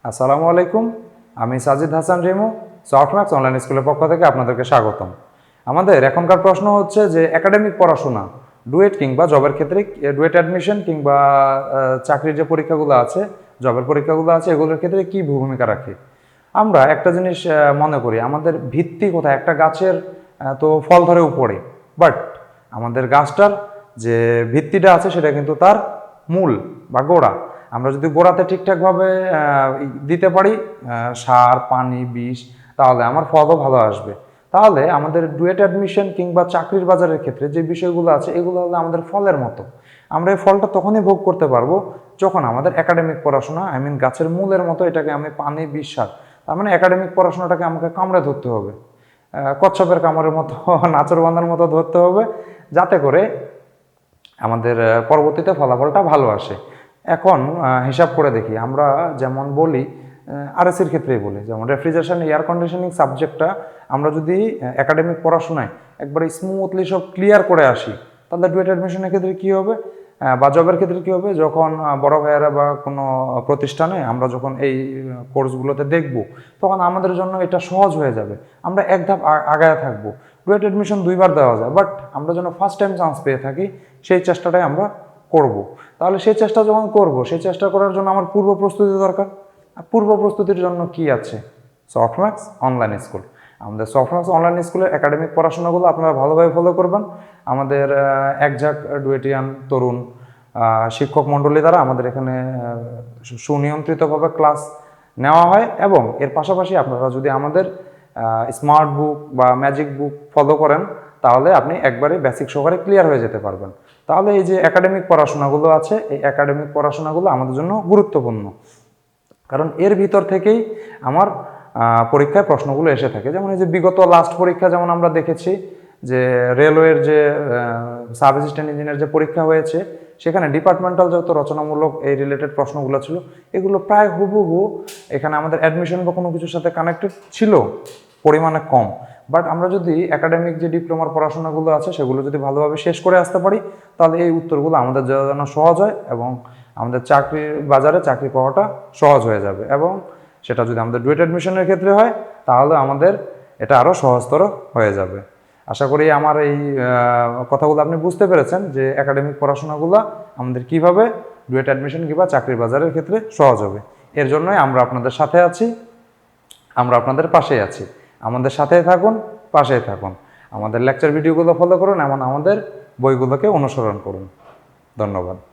আসসালামু আলাইকুম, আমি সাজিদ হাসান রিমু, সফটম্যাক্স অনলাইন স্কুলের পক্ষ থেকে আপনাদেরকে স্বাগতম। আমাদের এখনকার প্রশ্ন হচ্ছে যে একাডেমিক পড়াশোনা ডুয়েট কিংবা জবের ক্ষেত্রে ডুয়েট অ্যাডমিশন কিংবা চাকরির যে পরীক্ষাগুলো আছে, জবের পরীক্ষাগুলো আছে, এগুলোর ক্ষেত্রে কি ভূমিকা রাখে। আমরা একটা জিনিস মনে করি, আমাদের ভিত্তি কোথায়? একটা গাছের তো ফল ধরে উপরে, বাট আমাদের গাছটার যে ভিত্তিটা আছে সেটা কিন্তু তার মূল বা গোড়া। আমরা যদি গোড়াতে ঠিকঠাকভাবে দিতে পারি সার, পানি, বিষ, তাহলে আমার ফলও ভালো আসবে। তাহলে আমাদের ডুয়েট অ্যাডমিশন কিংবা চাকরির বাজারের ক্ষেত্রে যে বিষয়গুলো আছে, এগুলো হলো আমাদের ফলের মতো। আমরা এই ফলটা তখনই ভোগ করতে পারবো যখন আমাদের একাডেমিক পড়াশোনা, গাছের মূলের মতো এটাকে আমি পানি, বিষ, সার, তার মানে একাডেমিক পড়াশোনাটাকে আমাকে কামড়ে ধরতে হবে, কচ্ছপের কামড়ের মতো, নাচরবান্ধার মতো ধরতে হবে, যাতে করে আমাদের পরবর্তীতে ফলাফলটা ভালো আসে। এখন হিসাব করে দেখি, আমরা যেমন বলি আরএসির ক্ষেত্রেই বলি, যেমন রেফ্রিজারেশন, এয়ার কন্ডিশনিং সাবজেক্টটা আমরা যদি একাডেমিক পড়াশোনায় একবারে স্মুথলি সব ক্লিয়ার করে আসি, তাহলে ডুয়েট অ্যাডমিশনের ক্ষেত্রে কী হবে বা জবের ক্ষেত্রে কী হবে, যখন বড় ভাইয়েরা বা কোনো প্রতিষ্ঠানে আমরা যখন এই কোর্সগুলোতে দেখব, তখন আমাদের জন্য এটা সহজ হয়ে যাবে, আমরা এক ধাপ আগায় থাকবো। ডুয়েট অ্যাডমিশন 2বার দেওয়া যায়, বাট আমরা যেন ফার্স্ট টাইম চান্স পেয়ে থাকি, সেই চেষ্টাটাই আমরা করব। তাহলে সেই চেষ্টা যখন করব, সেই চেষ্টা করার জন্য আমার পূর্ব প্রস্তুতি দরকার। আর পূর্ব প্রস্তুতির জন্য কি আছে? Softmax online school. আমাদের সফটম্যাক্স অনলাইন স্কুলের একাডেমিক পড়াশোনাগুলো আপনারা ভালোভাবে ফলো করবেন। আমাদের একঝাঁক ডুয়েটিয়ান তরুণ শিক্ষক মণ্ডলী দ্বারা আমাদের এখানে সুনিয়ন্ত্রিতভাবে ক্লাস নেওয়া হয়, এবং এর পাশাপাশি আপনারা যদি আমাদের স্মার্ট বুক বা ম্যাজিক বুক ফলো করেন, তাহলে আপনি একবারে বেসিক সহকারে ক্লিয়ার হয়ে যেতে পারবেন। তাহলে এই যে একাডেমিক পড়াশোনাগুলো আছে, এই একাডেমিক পড়াশোনাগুলো আমাদের জন্য গুরুত্বপূর্ণ, কারণ এর ভিতর থেকেই আমার পরীক্ষায় প্রশ্নগুলো এসে থাকে। যেমন এই যে বিগত লাস্ট পরীক্ষা যেমন আমরা দেখেছি যে রেলওয়ের যে সাব অ্যাসিস্ট্যান্ট ইঞ্জিনিয়ার যে পরীক্ষা হয়েছে, সেখানে ডিপার্টমেন্টাল যত রচনামূলক এই রিলেটেড প্রশ্নগুলো ছিল, এগুলো প্রায় হুবহু এখানে আমাদের অ্যাডমিশন বা কোনো কিছুর সাথে কানেক্টেড ছিল, পরিমাণে কম। বাট আমরা যদি একাডেমিক যে ডিপ্লোমার পড়াশোনাগুলো আছে, সেগুলো যদি ভালোভাবে শেষ করে আসতে পারি, তাহলে এই উত্তরগুলো আমাদের জন্য সহজ হয়, এবং আমাদের চাকরির বাজারে চাকরি পাওয়াটা সহজ হয়ে যাবে। এবং সেটা যদি আমাদের ডুয়েট অ্যাডমিশনের ক্ষেত্রে হয়, তাহলে আমাদের এটা আরও সহজতর হয়ে যাবে। আশা করি আমার এই কথাগুলো আপনি বুঝতে পেরেছেন যে একাডেমিক পড়াশোনাগুলো আমাদের কিভাবে ডুয়েট অ্যাডমিশন কিংবা চাকরির বাজারের ক্ষেত্রে সহজ হবে। এর জন্যই আমরা আপনাদের সাথে আছি, আমরা আপনাদের পাশেই আছি। আমাদের সাথেই থাকুন, পাশেই থাকুন। আমাদের লেকচার ভিডিওগুলো ফলো করুন, এমন আমাদের বইগুলোকে অনুসরণ করুন। ধন্যবাদ।